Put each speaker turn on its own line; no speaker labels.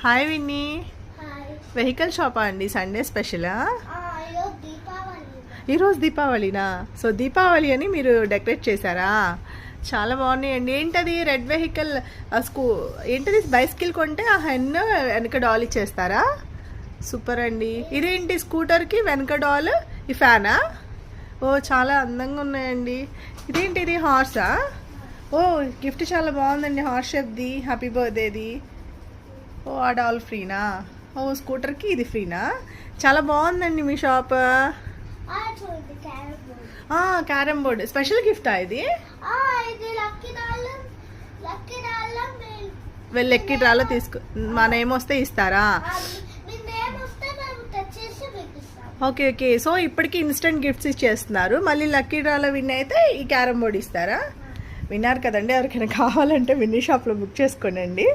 Hi Winnie. Vehicle షాపా అండి? Sunday స్పెషలా? ఈరోజు దీపావళినా? సో దీపావళి అని మీరు డెకరేట్ చేశారా? చాలా బాగున్నాయండి. ఏంటది రెడ్ వెహికల్ ఏంటది బైసికిల్ కొంటే ఆ హెన్ వెనక డాల్ ఇచ్చేస్తారా? సూపర్ అండి. ఇదేంటి స్కూటర్కి వెనక డాల్ ఈ ఫ్యానా? ఓ చాలా అందంగా ఉన్నాయండి. ఇదేంటి ఇది హార్సా? ఓ గిఫ్ట్ చాలా బాగుందండి, హార్స్ షేప్ది, హ్యాపీ బర్త్డేది. ఓ ఆ డాల్ ఫ్రీనా? ఓ స్కూటర్కి ఇది ఫ్రీనా? చాలా బాగుందండి మీ షాప్. క్యారమ్ బోర్డ్ స్పెషల్ గిఫ్టా ఇది? లక్కీ డ్రాలో తీసుకో, మా నేమ్ వస్తే ఇస్తారా? Okay okay. సో ఇప్పటికి ఇన్స్టెంట్ గిఫ్ట్స్ ఇచ్చేస్తున్నారు, మళ్ళీ లక్కీ డ్రాలో విన్ అయితే ఈ క్యారమ్ బోర్డ్ ఇస్తారా? విన్నారు కదండి, ఎవరికైనా కావాలంటే విన్నీ షాప్లో బుక్ చేసుకోండి.